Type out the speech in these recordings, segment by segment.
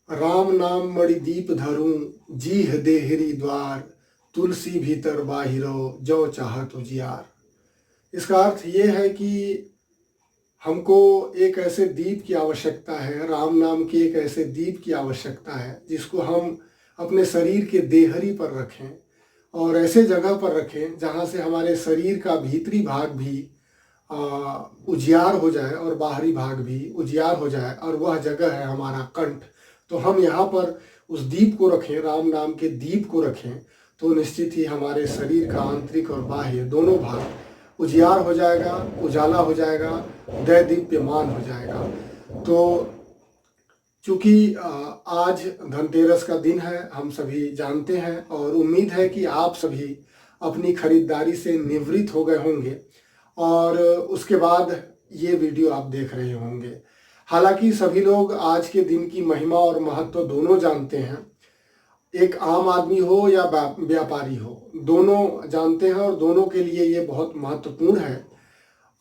राम नाम मणि दीप धरूं, जीह देहरी द्वार, तुलसी भीतर बाहिरो जो चाहत उजियार। इसका अर्थ ये है कि हमको एक ऐसे दीप की आवश्यकता है, राम नाम के एक ऐसे दीप की आवश्यकता है जिसको हम अपने शरीर के देहरी पर रखें और ऐसे जगह पर रखें जहाँ से हमारे शरीर का भीतरी भाग भी उजियार हो जाए और बाहरी भाग भी उजियार हो जाए, और वह जगह है हमारा कंठ। तो हम यहाँ पर उस दीप को रखें, राम नाम के दीप को रखें, तो निश्चित ही हमारे शरीर का आंतरिक और बाह्य दोनों भाग उजियार हो जाएगा, उजाला हो जाएगा, दैदीप्यमान हो जाएगा। तो चूँकि आज धनतेरस का दिन है, हम सभी जानते हैं, और उम्मीद है कि आप सभी अपनी खरीदारी से निवृत्त हो गए होंगे और उसके बाद ये वीडियो आप देख रहे होंगे। हालांकि सभी लोग आज के दिन की महिमा और महत्व दोनों जानते हैं। एक आम आदमी हो या व्यापारी हो, दोनों जानते हैं और दोनों के लिए ये बहुत महत्वपूर्ण है।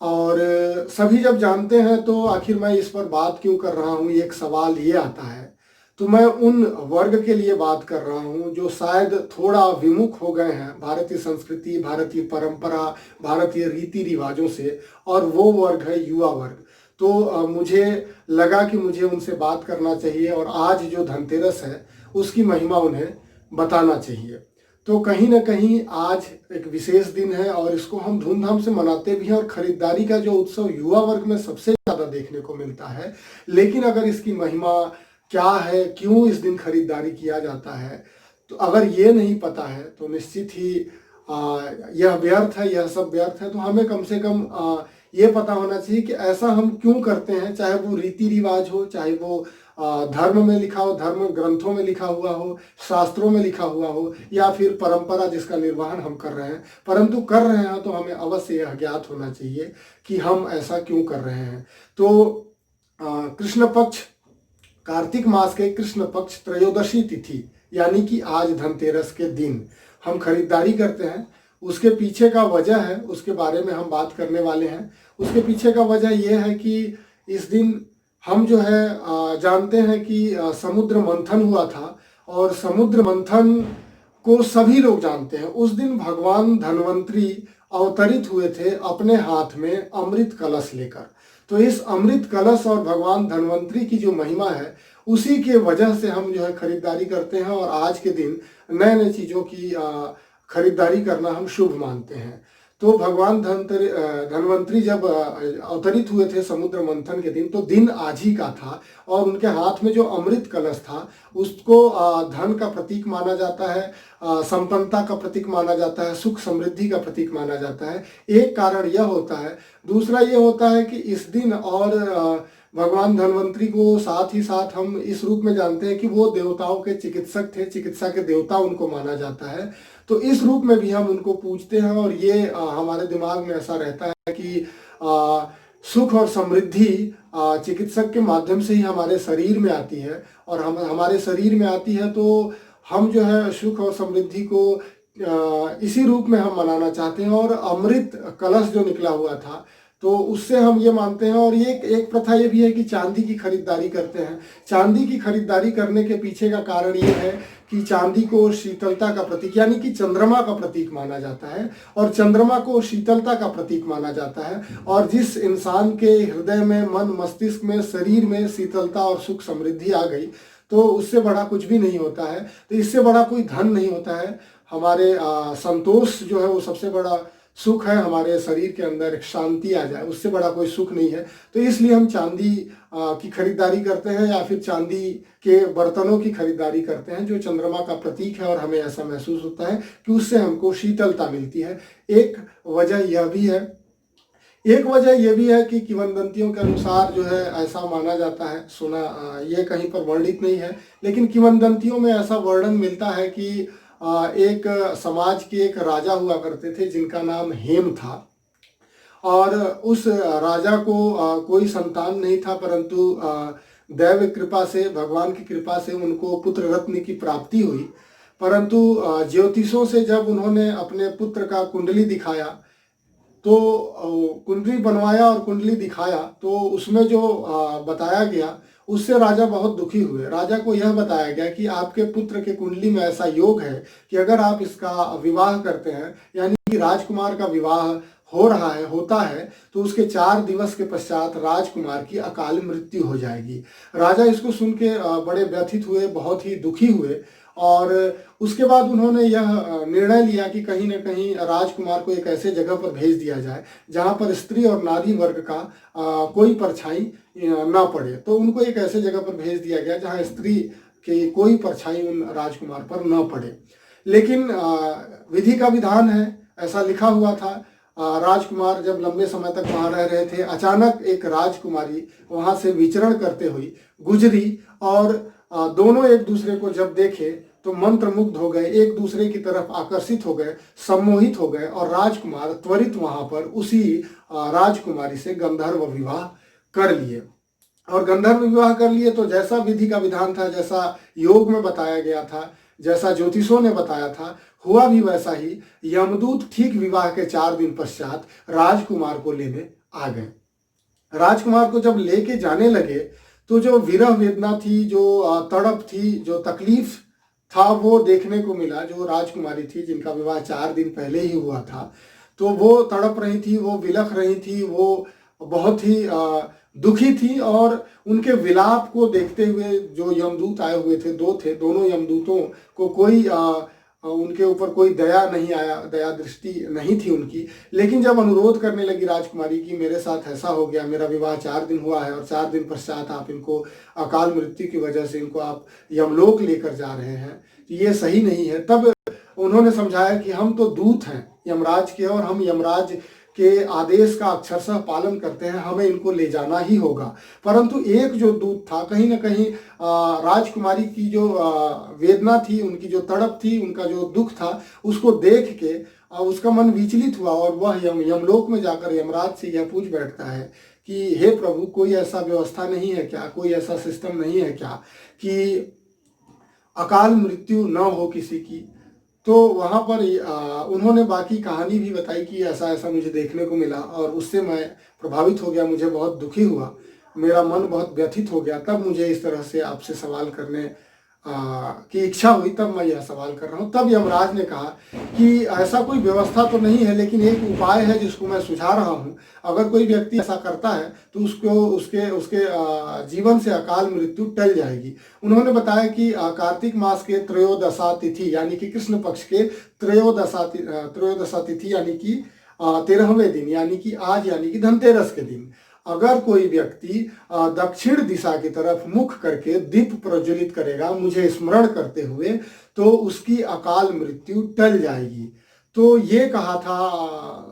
और सभी जब जानते हैं तो आखिर मैं इस पर बात क्यों कर रहा हूँ, एक सवाल ये आता है। तो मैं उन वर्ग के लिए बात कर रहा हूँ जो शायद थोड़ा विमुख हो गए हैं भारतीय संस्कृति, भारतीय परंपरा, भारतीय रीति रिवाजों से, और वो वर्ग है युवा वर्ग। तो मुझे लगा कि मुझे उनसे बात करना चाहिए और आज जो धनतेरस है उसकी महिमा उन्हें बताना चाहिए। तो कहीं ना कहीं आज एक विशेष दिन है और इसको हम धूमधाम से मनाते भी हैं, और खरीदारी का जो उत्सव युवा वर्ग में सबसे ज़्यादा देखने को मिलता है। लेकिन अगर इसकी महिमा क्या है, क्यों इस दिन खरीदारी किया जाता है, तो अगर ये नहीं पता है तो निश्चित ही यह व्यर्थ है, यह सब व्यर्थ है। तो हमें कम से कम ये पता होना चाहिए कि ऐसा हम क्यों करते हैं, चाहे वो रीति रिवाज हो, चाहे वो धर्म में लिखा हो, धर्म ग्रंथों में लिखा हुआ हो, शास्त्रों में लिखा हुआ हो, या फिर परंपरा जिसका निर्वहन हम कर रहे हैं, परंतु कर रहे हैं तो हमें अवश्य यह ज्ञात होना चाहिए कि हम ऐसा क्यों कर रहे हैं। तो कृष्ण पक्ष, कार्तिक मास के कृष्ण पक्ष त्रयोदशी तिथि यानी कि आज धनतेरस के दिन हम खरीदारी करते हैं। उसके पीछे का वजह है, उसके बारे में हम बात करने वाले हैं। उसके पीछे का वजह यह है कि इस दिन हम जो है जानते हैं कि समुद्र मंथन हुआ था, और समुद्र मंथन को सभी लोग जानते हैं। उस दिन भगवान धन्वंतरी अवतरित हुए थे अपने हाथ में अमृत कलश लेकर। तो इस अमृत कलश और भगवान धन्वंतरी की जो महिमा है उसी के वजह से हम जो है खरीदारी करते हैं, और आज के दिन नए नए चीज़ों की खरीदारी करना हम शुभ मानते हैं। तो भगवान धन्वंतरी जब अवतरित हुए थे समुद्र मंथन के दिन, तो दिन आज ही का था, और उनके हाथ में जो अमृत कलश था उसको धन का प्रतीक माना जाता है, संपन्नता का प्रतीक माना जाता है, सुख समृद्धि का प्रतीक माना जाता है। एक कारण यह होता है। दूसरा ये होता है कि इस दिन और भगवान धन्वंतरी को साथ ही साथ हम इस रूप में जानते हैं कि वो देवताओं के चिकित्सक थे, चिकित्सा के देवता उनको माना जाता है। तो इस रूप में भी हम उनको पूजते हैं, और ये हमारे दिमाग में ऐसा रहता है कि सुख और समृद्धि चिकित्सक के माध्यम से ही हमारे शरीर में आती है, और हम हमारे शरीर में आती है तो हम जो है सुख और समृद्धि को इसी रूप में हम मनाना चाहते हैं। और अमृत कलश जो निकला हुआ था तो उससे हम ये मानते हैं। और ये एक प्रथा ये भी है कि चांदी की खरीदारी करते हैं। चांदी की खरीदारी करने के पीछे का कारण ये है कि चांदी को शीतलता का प्रतीक यानी कि चंद्रमा का प्रतीक माना जाता है, और चंद्रमा को शीतलता का प्रतीक माना जाता है। और जिस इंसान के हृदय में, मन मस्तिष्क में, शरीर में शीतलता और सुख समृद्धि आ गई तो उससे बड़ा कुछ भी नहीं होता है। तो इससे बड़ा कोई धन नहीं होता है। हमारे संतोष जो है वो सबसे बड़ा सुख है। हमारे शरीर के अंदर एक शांति आ जाए, उससे बड़ा कोई सुख नहीं है। तो इसलिए हम चांदी की खरीदारी करते हैं, या फिर चांदी के बर्तनों की खरीदारी करते हैं जो चंद्रमा का प्रतीक है, और हमें ऐसा महसूस होता है कि उससे हमको शीतलता मिलती है। एक वजह यह भी है। एक वजह यह भी है कि किंवदंतियों के अनुसार जो है ऐसा माना जाता है, सुना, ये कहीं पर वर्णित नहीं है, लेकिन किंवदंतियों में ऐसा वर्णन मिलता है कि एक समाज के एक राजा हुआ करते थे जिनका नाम हेम था, और उस राजा को कोई संतान नहीं था, परंतु दैव कृपा से, भगवान की कृपा से उनको पुत्र रत्न की प्राप्ति हुई। परंतु ज्योतिषों से जब उन्होंने अपने पुत्र का कुंडली दिखाया, तो कुंडली बनवाया और कुंडली दिखाया, तो उसमें जो बताया गया उससे राजा बहुत दुखी हुए। राजा को यह बताया गया कि आपके पुत्र के कुंडली में ऐसा योग है कि अगर आप इसका विवाह करते हैं, यानी कि राजकुमार का विवाह हो रहा है, होता है, तो उसके 4 दिवस के पश्चात राजकुमार की अकाल मृत्यु हो जाएगी। राजा इसको सुन के बड़े व्यथित हुए, बहुत ही दुखी हुए, और उसके बाद उन्होंने यह निर्णय लिया कि कहीं ना कहीं राजकुमार को एक ऐसे जगह पर भेज दिया जाए जहां पर स्त्री और नारी वर्ग का कोई परछाई ना पड़े। तो उनको एक ऐसे जगह पर भेज दिया गया जहां स्त्री की कोई परछाई उन राजकुमार पर न पड़े। लेकिन विधि का विधान है, ऐसा लिखा हुआ था। राजकुमार जब लंबे समय तक वहां रह रहे थे, अचानक एक राजकुमारी वहां से विचरण करते हुई गुजरी, और दोनों एक दूसरे को जब देखे तो मंत्रमुग्ध हो गए, एक दूसरे की तरफ आकर्षित हो गए, सम्मोहित हो गए, और राजकुमार त्वरित वहां पर उसी राजकुमारी से गंधर्व विवाह कर लिए। और गंधर्व विवाह कर लिए तो जैसा विधि का विधान था, जैसा योग में बताया गया था, जैसा ज्योतिषों ने बताया था, हुआ भी वैसा ही। यमदूत ठीक विवाह के 4 दिन पश्चात राजकुमार को लेने आ गए। राजकुमार को जब लेके जाने लगे तो जो विरह वेदना थी, जो तड़प थी, जो तकलीफ था, वो देखने को मिला। जो राजकुमारी थी जिनका विवाह 4 दिन पहले ही हुआ था, तो वो तड़प रही थी, वो विलख रही थी, वो बहुत ही दुखी थी। और उनके विलाप को देखते हुए जो यमदूत आए हुए थे, दोनों यमदूतों को कोई उनके ऊपर कोई दया नहीं आया, दया दृष्टि नहीं थी उनकी। लेकिन जब अनुरोध करने लगी राजकुमारी की, मेरे साथ ऐसा हो गया, मेरा विवाह 4 दिन हुआ है और 4 दिन पश्चात आप इनको अकाल मृत्यु की वजह से इनको आप यमलोक लेकर जा रहे हैं, ये सही नहीं है। तब उन्होंने समझाया कि हम तो दूत हैं यमराज के, और हम यमराज के आदेश का अक्षरशः पालन करते हैं, हमें इनको ले जाना ही होगा। परंतु एक जो दूत था, कहीं ना कहीं राजकुमारी की जो वेदना थी, उनकी जो तड़प थी, उनका जो दुख था, उसको देख के उसका मन विचलित हुआ, और वह यमलोक में जाकर यमराज से यह पूछ बैठता है कि हे प्रभु, कोई ऐसा व्यवस्था नहीं है क्या, कोई ऐसा सिस्टम नहीं है क्या कि अकाल मृत्यु न हो किसी की। तो वहाँ पर उन्होंने बाकी कहानी भी बताई कि ऐसा ऐसा मुझे देखने को मिला, और उससे मैं प्रभावित हो गया, मुझे बहुत दुखी हुआ, मेरा मन बहुत व्यथित हो गया। तब मुझे इस तरह से आपसे सवाल करने की इच्छा हुई, तब मैं यह सवाल कर रहा हूँ। तब यमराज ने कहा कि ऐसा कोई व्यवस्था तो नहीं है, लेकिन एक उपाय है जिसको मैं सुझा रहा हूँ। अगर कोई व्यक्ति ऐसा करता है तो उसको उसके उसके जीवन से अकाल मृत्यु टल जाएगी। उन्होंने बताया कि कार्तिक मास के त्रयोदशा तिथि, यानी कि कृष्ण पक्ष के त्रयोदशा तिथि, यानी कि 13वें दिन, यानी कि आज, यानी कि धनतेरस के दिन, अगर कोई व्यक्ति दक्षिण दिशा की तरफ मुख करके दीप प्रज्वलित करेगा मुझे स्मरण करते हुए, तो उसकी अकाल मृत्यु टल जाएगी। तो ये कहा था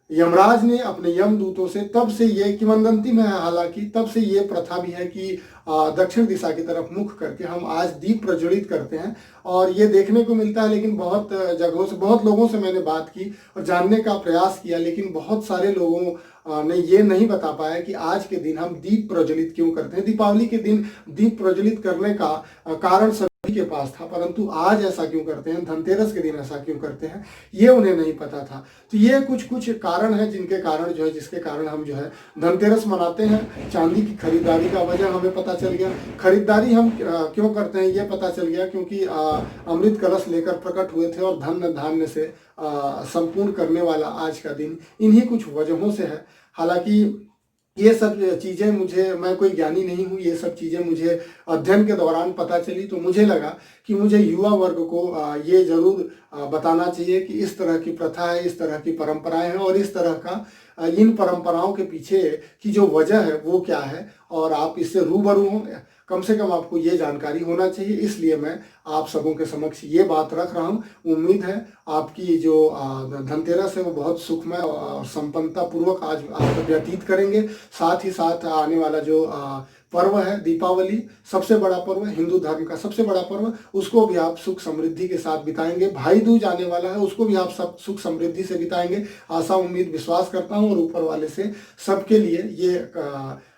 यमराज ने अपने यमदूतों से। तब से ये किंवदंती में है, हालांकि तब से ये प्रथा भी है कि दक्षिण दिशा की तरफ मुख करके हम आज दीप प्रज्वलित करते हैं, और ये देखने को मिलता है। लेकिन बहुत जगहों से, बहुत लोगों से मैंने बात की और जानने का प्रयास किया, लेकिन बहुत सारे लोगों ने ये नहीं बता पाया कि आज के दिन हम दीप प्रज्वलित क्यों करते हैं। दीपावली के दिन दीप प्रज्वलित करने का कारण सभी के पास था, परंतु आज ऐसा क्यों करते हैं, धनतेरस के दिन ऐसा क्यों करते हैं, ये उन्हें नहीं पता था। तो ये कुछ कारण है जिनके कारण जो है, जिसके कारण हम जो है धनतेरस मनाते हैं। चांदी की खरीदारी का वजह हमें पता चल गया, खरीदारी हम क्यों करते हैं ये पता चल गया, क्योंकि अमृत कलश लेकर प्रकट हुए थे और धन धान्य से संपूर्ण करने वाला आज का दिन इन्हीं कुछ वजहों से है। हालांकि ये सब चीज़ें मैं कोई ज्ञानी नहीं हूँ, ये सब चीज़ें मुझे अध्ययन के दौरान पता चली। तो मुझे लगा कि मुझे युवा वर्ग को ये जरूर बताना चाहिए कि इस तरह की प्रथा है, इस तरह की परंपराएं हैं, और इस तरह का इन परंपराओं के पीछे की जो वजह है वो क्या है, और आप इससे रूबरू हों, कम से कम आपको ये जानकारी होना चाहिए। इसलिए मैं आप सबों के समक्ष ये बात रख रहा हूँ। उम्मीद है आपकी जो धनतेरस है वो बहुत सुखमय और संपन्नता पूर्वक आज आप व्यतीत करेंगे। साथ ही साथ आने वाला जो पर्व है दीपावली, सबसे बड़ा पर्व, हिंदू धर्म का सबसे बड़ा पर्व, उसको भी आप सुख समृद्धि के साथ बिताएंगे। भाई दूज आने वाला है, उसको भी आप सब सुख समृद्धि से बिताएंगे। आशा उम्मीद विश्वास करता हूँ, और ऊपर वाले से सबके लिए ये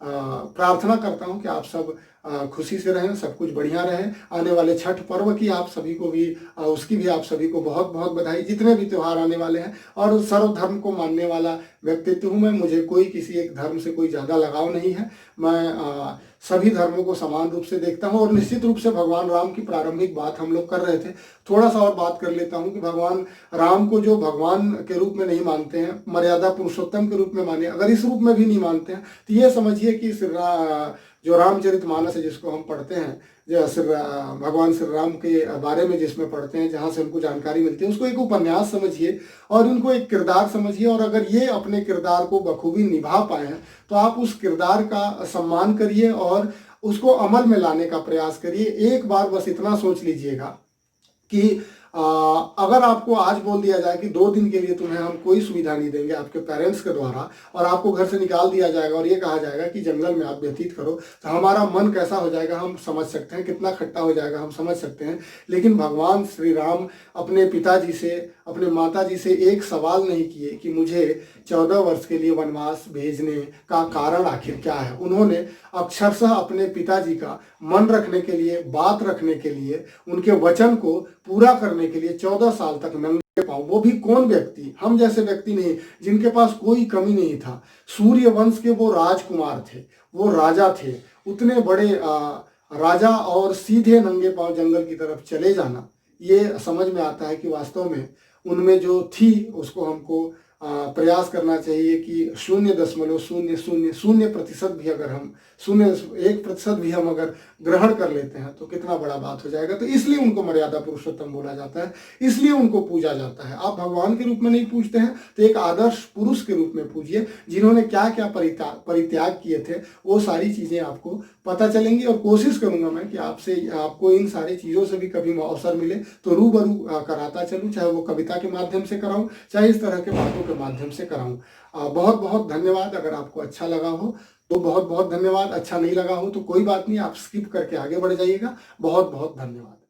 प्रार्थना करता हूँ कि आप सब खुशी से रहें, सब कुछ बढ़िया रहे। आने वाले छठ पर्व की आप सभी को भी उसकी भी आप सभी को बहुत बहुत बधाई। जितने भी त्यौहार आने वाले हैं, और सर्वधर्म को मानने वाला व्यक्तित्व हूँ मैं, मुझे कोई किसी एक धर्म से कोई ज़्यादा लगाव नहीं है। मैं सभी धर्मों को समान रूप से देखता हूँ। और निश्चित रूप से भगवान राम की प्रारंभिक बात हम लोग कर रहे थे, थोड़ा सा और बात कर लेता हूँ कि भगवान राम को जो भगवान के रूप में नहीं मानते हैं, मर्यादा पुरुषोत्तम के रूप में माने, अगर इस रूप में भी नहीं मानते हैं, तो ये समझिए कि जो रामचरितमानस है जिसको हम पढ़ते हैं, जो भगवान श्री राम के बारे में जिसमें पढ़ते हैं, जहाँ से उनको जानकारी मिलती है, उसको एक उपन्यास समझिए और उनको एक किरदार समझिए। और अगर ये अपने किरदार को बखूबी निभा पाए हैं, तो आप उस किरदार का सम्मान करिए और उसको अमल में लाने का प्रयास करिए। एक बार बस इतना सोच लीजिएगा कि अगर आपको आज बोल दिया जाए कि 2 दिन के लिए तुम्हें हम कोई सुविधा नहीं देंगे आपके पेरेंट्स के द्वारा, और आपको घर से निकाल दिया जाएगा और ये कहा जाएगा कि जंगल में आप व्यतीत करो, तो हमारा मन कैसा हो जाएगा हम समझ सकते हैं, कितना खट्टा हो जाएगा हम समझ सकते हैं। लेकिन भगवान श्री राम अपने पिताजी से, अपने माताजी से एक सवाल नहीं किए कि मुझे 14 वर्ष के लिए वनवास भेजने का कारण आखिर क्या है। उन्होंने अक्षरशः अपने पिताजी का मन रखने के लिए, बात रखने के लिए, उनके वचन को पूरा करने के लिए 14 साल तक नंगे पांव, वो भी कौन व्यक्ति, हम जैसे व्यक्ति नहीं, जिनके पास कोई कमी नहीं था, सूर्य वंश के वो राजकुमार थे, वो राजा थे, उतने बड़े राजा, और सीधे नंगे पांव जंगल की तरफ चले जाना, ये समझ में आता है कि वास्तव में उनमें जो थी उसको हमको प्रयास करना चाहिए कि 0.0000% भी अगर हम 0.1% भी हम अगर ग्रहण कर लेते हैं तो कितना बड़ा बात हो जाएगा। तो इसलिए उनको मर्यादा पुरुषोत्तम बोला जाता है, इसलिए उनको पूजा जाता है। आप भगवान के रूप में नहीं पूजते हैं तो एक आदर्श पुरुष के रूप में पूजिए, जिन्होंने क्या क्या परित्याग किए थे, वो सारी चीज़ें आपको पता चलेंगी। और कोशिश करूंगा मैं कि आपको इन सारी चीज़ों से भी कभी अवसर मिले तो रूबरू कराता चलूँ, चाहे वो कविता के माध्यम से कराऊँ, चाहे इस तरह के बातों के माध्यम से कराऊँ। बहुत बहुत धन्यवाद। अगर आपको अच्छा लगा हो तो बहुत बहुत धन्यवाद, अच्छा नहीं लगा हो तो कोई बात नहीं, आप स्किप करके आगे बढ़ जाइएगा। बहुत बहुत धन्यवाद।